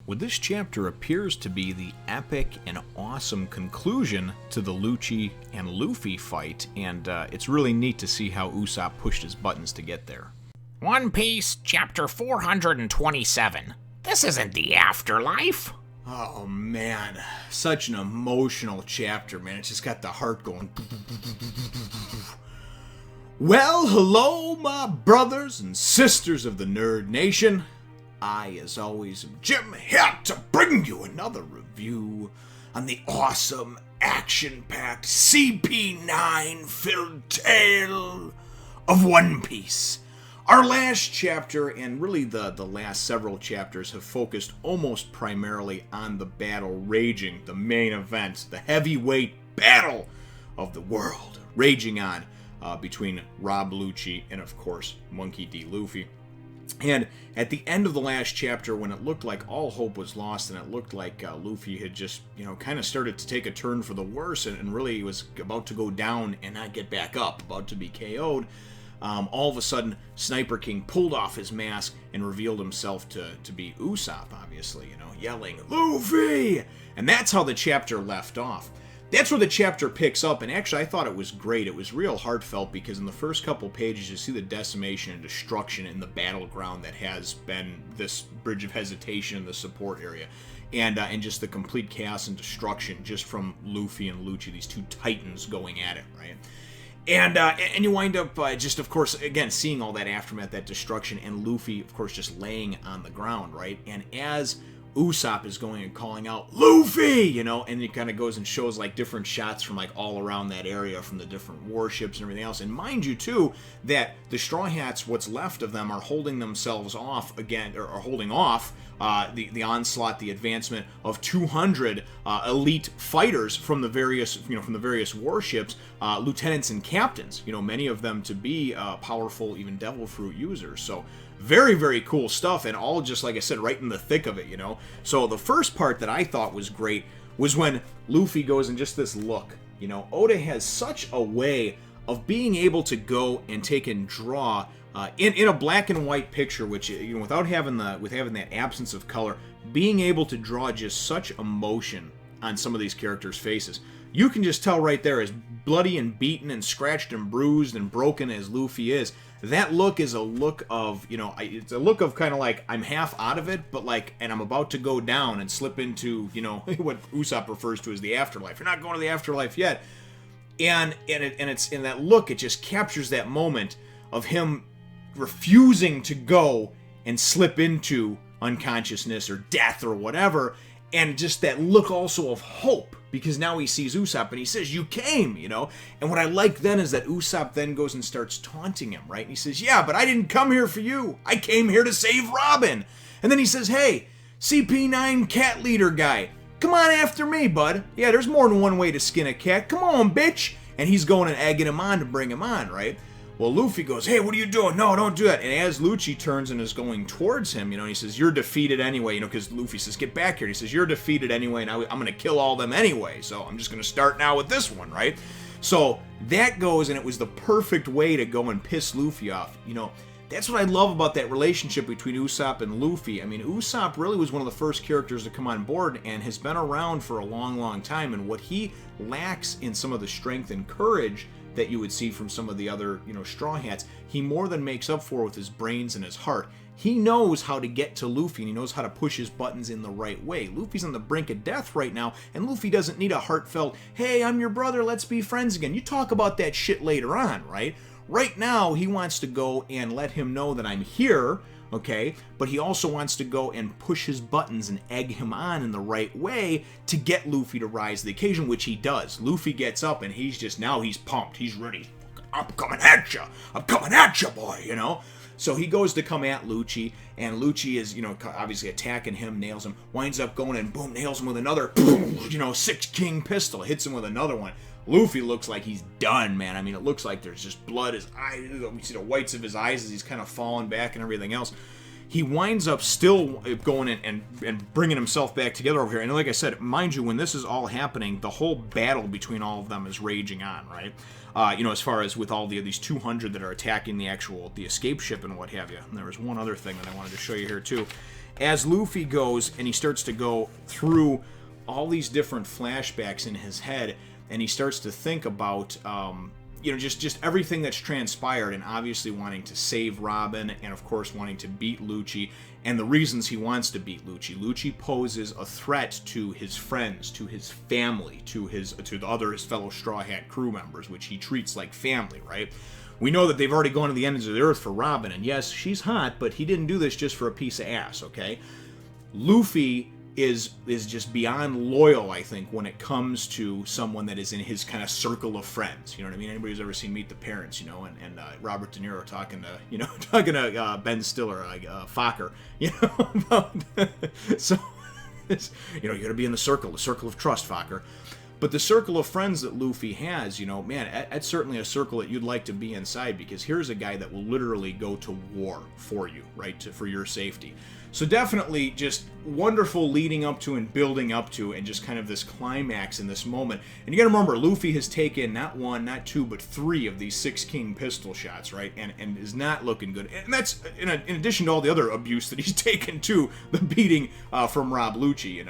Well, this chapter appears to be the epic and awesome conclusion to the Lucci and Luffy fight, and it's really neat to see how Usopp pushed his buttons to get there. One Piece, chapter 427. This isn't the afterlife. Oh man, such an emotional chapter, man. It's just got the heart going. Well, hello, my brothers and sisters of the Nerd Nation. I, as always, am Jim, here to bring you another review on the awesome, action-packed, CP9-filled tale of One Piece. Our last chapter, and really the last several chapters, have focused almost primarily on the battle raging, the main event, the heavyweight battle of the world, raging on between Rob Lucci and, of course, Monkey D. Luffy. And at the end of the last chapter, when it looked like all hope was lost and it looked like Luffy had just, kind of started to take a turn for the worse and really was about to go down and not get back up, about to be KO'd, all of a sudden, Sniper King pulled off his mask and revealed himself to be Usopp, obviously, yelling, "Luffy!" And that's how the chapter left off. That's where the chapter picks up, and actually I thought it was great. It was real heartfelt because in the first couple pages you see the decimation and destruction in the battleground that has been this Bridge of Hesitation in the support area. And just the complete chaos and destruction just from Luffy and Lucci, these two titans going at it, right? And you wind up just, of course, again, seeing all that aftermath, that destruction, and Luffy, of course, just laying on the ground, right? And as Usopp is going and calling out, "Luffy!" And it kind of goes and shows like different shots from like all around that area from the different warships and everything else. And mind you, too, that the Straw Hats, what's left of them, are holding themselves off again, or are holding off the onslaught, the advancement of 200 elite fighters from the various, warships, lieutenants and captains. Many of them to be powerful, even Devil Fruit users. So very, very cool stuff, and all just, like I said, right in the thick of it, So the first part that I thought was great was when Luffy goes in just this look. Oda has such a way of being able to go and take and draw in a black and white picture, which, without having that absence of color, being able to draw just such emotion on some of these characters' faces. You can just tell right there, as bloody and beaten and scratched and bruised and broken as Luffy is, that look is a look of, it's a look of kind of like, I'm half out of it, but like, and I'm about to go down and slip into, what Usopp refers to as the afterlife. You're not going to the afterlife yet. And it's in that look, it just captures that moment of him refusing to go and slip into unconsciousness or death or whatever, and just that look also of hope, because now he sees Usopp and he says, "You came," And what I like then is that Usopp then goes and starts taunting him, right? And he says, "Yeah, but I didn't come here for you. I came here to save Robin." And then he says, "Hey, CP9 cat leader guy, come on after me, bud. Yeah, there's more than one way to skin a cat. Come on, bitch." And he's going and egging him on to bring him on, right? Well, Luffy goes, "Hey, what are you doing? No, don't do that." And as Lucci turns and is going towards him, he says, "You're defeated anyway," because Luffy says, "Get back here." And he says, "You're defeated anyway, and I'm going to kill all them anyway, so I'm just going to start now with this one," right? So that goes, and it was the perfect way to go and piss Luffy off. That's what I love about that relationship between Usopp and Luffy. I mean, Usopp really was one of the first characters to come on board and has been around for a long, long time, and what he lacks in some of the strength and courage that you would see from some of the other, Straw Hats, he more than makes up for with his brains and his heart. He knows how to get to Luffy, and he knows how to push his buttons in the right way. Luffy's on the brink of death right now, and Luffy doesn't need a heartfelt, "Hey, I'm your brother, let's be friends again." You talk about that shit later on, right? Right now, he wants to go and let him know that I'm here, okay? But he also wants to go and push his buttons and egg him on in the right way to get Luffy to rise to the occasion, which he does. Luffy gets up and he's pumped. He's ready. "I'm coming at you. I'm coming at you, boy," So he goes to come at Lucci, and Lucci is, obviously attacking him, nails him, winds up going and boom, nails him with another, boom, 6 King pistol, hits him with another one. Luffy looks like he's done, man. I mean, it looks like there's just blood. His eyes, we see the whites of his eyes as he's kind of falling back and everything else. He winds up still going and bringing himself back together over here. And like I said, mind you, when this is all happening, the whole battle between all of them is raging on, right? As far as with all these 200 that are attacking the escape ship and what have you. And there was one other thing that I wanted to show you here too. as Luffy goes and he starts to go through all these different flashbacks in his head, and he starts to think about, just everything that's transpired, and obviously wanting to save Robin, and of course wanting to beat Lucci, and the reasons he wants to beat Lucci. Lucci poses a threat to his friends, to his family, to his fellow Straw Hat crew members, which he treats like family, right? We know that they've already gone to the ends of the earth for Robin, and yes, she's hot, but he didn't do this just for a piece of ass, okay? Luffy is just beyond loyal, I think, when it comes to someone that is in his kind of circle of friends. You know what I mean? Anybody who's ever seen Meet the Parents, and Robert De Niro talking to Ben Stiller, Fokker, so, you got to be in the circle of trust, Fokker. But the circle of friends that Luffy has, that's certainly a circle that you'd like to be inside, because here's a guy that will literally go to war for you, right, for your safety. So definitely just wonderful leading up to and building up to, and just kind of this climax in this moment. And you gotta remember, Luffy has taken not one, not two, but 3 of these 6 King pistol shots, right? And is not looking good. And that's in addition to all the other abuse that he's taken too, the beating from Rob Lucci,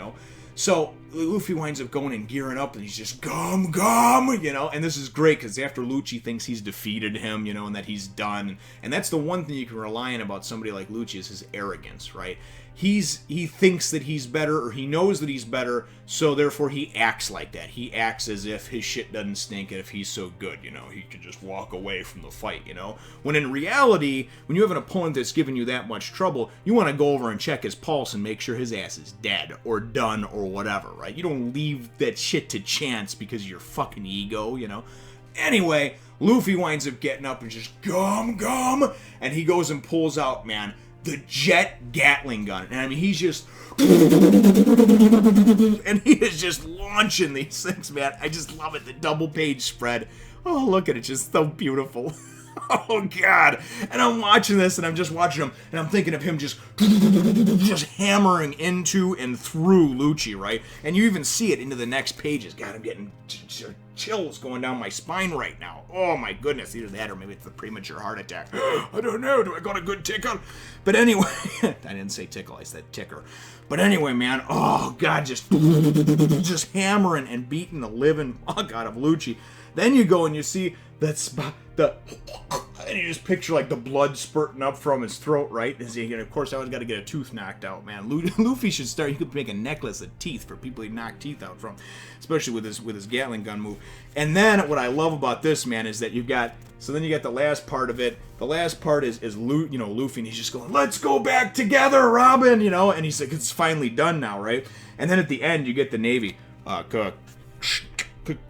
So Luffy winds up going and gearing up, and he's just gum, and this is great, because after Lucci thinks he's defeated him, and that he's done, and that's the one thing you can rely on about somebody like Lucci, is his arrogance, right? He thinks that he's better, or he knows that he's better, so therefore he acts like that. He acts as if his shit doesn't stink, and if he's so good, he could just walk away from the fight, When in reality, when you have an opponent that's giving you that much trouble, you want to go over and check his pulse and make sure his ass is dead, or done, or whatever, right? You don't leave that shit to chance because of your fucking ego, Anyway, Luffy winds up getting up and just gum, and he goes and pulls out, man, the Jet Gatling gun. And I mean, he's just... and he is just launching these things, man. I just love it. The double page spread. Oh, look at it. Just so beautiful. Oh, God. And I'm watching this, and I'm just watching him, and I'm thinking of him just hammering into and through Lucci, right? And you even see it into the next pages. God, I'm getting chills going down my spine right now. Oh, my goodness. Either that or maybe it's the premature heart attack. I don't know. Do I got a good tickle? But anyway, I didn't say tickle. I said ticker. But anyway, man, oh, God, just hammering and beating the living fuck out of Lucci. Then you go and you see that spot, and you just picture like the blood spurting up from his throat, right? And of course, I always got to get a tooth knocked out, man. Luffy should start. He could make a necklace of teeth for people he knock teeth out from, especially with his Gatling gun move. And then what I love about this, man, is that you got the last part of it. The last part is Luffy, and he's just going, "Let's go back together, Robin," and he's like, "It's finally done now, right?" And then at the end, you get the Navy.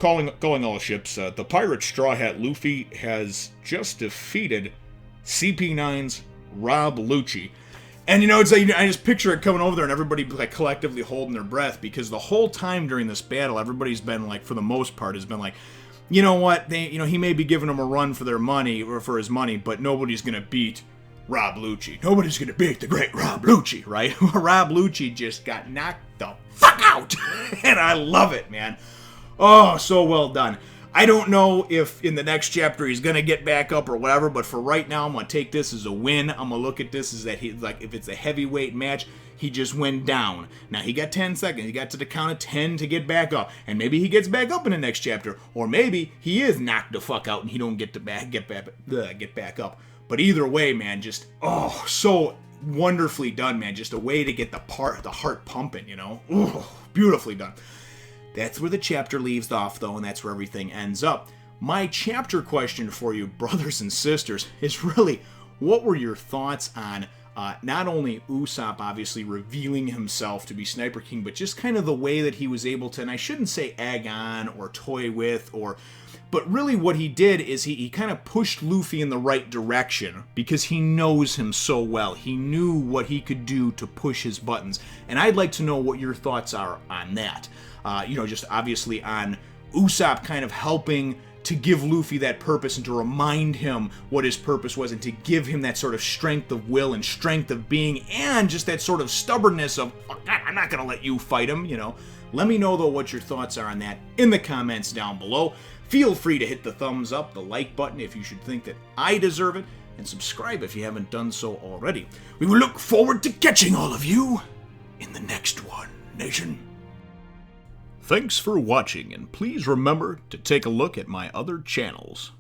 Calling all ships, the pirate Straw Hat Luffy has just defeated CP9's Rob Lucci. And it's like, I just picture it coming over there and everybody like collectively holding their breath, because the whole time during this battle, everybody's been like, for the most part, has been like, you know what, he may be giving them a run for their money, or for his money, but nobody's gonna beat Rob Lucci. Nobody's gonna beat the great Rob Lucci, right? Rob Lucci just got knocked the fuck out. And I love it, man. Oh, so well done. I don't know if in the next chapter he's going to get back up or whatever, but for right now, I'm going to take this as a win. I'm going to look at this as that if it's a heavyweight match, he just went down. Now, he got 10 seconds. He got to the count of 10 to get back up. And maybe he gets back up in the next chapter. Or maybe he is knocked the fuck out and he don't get back up. But either way, man, just, so wonderfully done, man. Just a way to get the heart pumping, Ooh, beautifully done. That's where the chapter leaves off, though, and that's where everything ends up. My chapter question for you, brothers and sisters, is really, what were your thoughts on not only Usopp obviously revealing himself to be Sniper King, but just kind of the way that he was able to, and I shouldn't say egg on or toy with, but really what he did is he kind of pushed Luffy in the right direction, because he knows him so well. He knew what he could do to push his buttons, and I'd like to know what your thoughts are on that. Just obviously on Usopp kind of helping to give Luffy that purpose and to remind him what his purpose was, and to give him that sort of strength of will and strength of being, and just that sort of stubbornness of, oh, God, I'm not going to let you fight him, Let me know, though, what your thoughts are on that in the comments down below. Feel free to hit the thumbs up, the like button if you should think that I deserve it. and subscribe if you haven't done so already. We will look forward to catching all of you in the next one, Nation. Thanks for watching, and please remember to take a look at my other channels.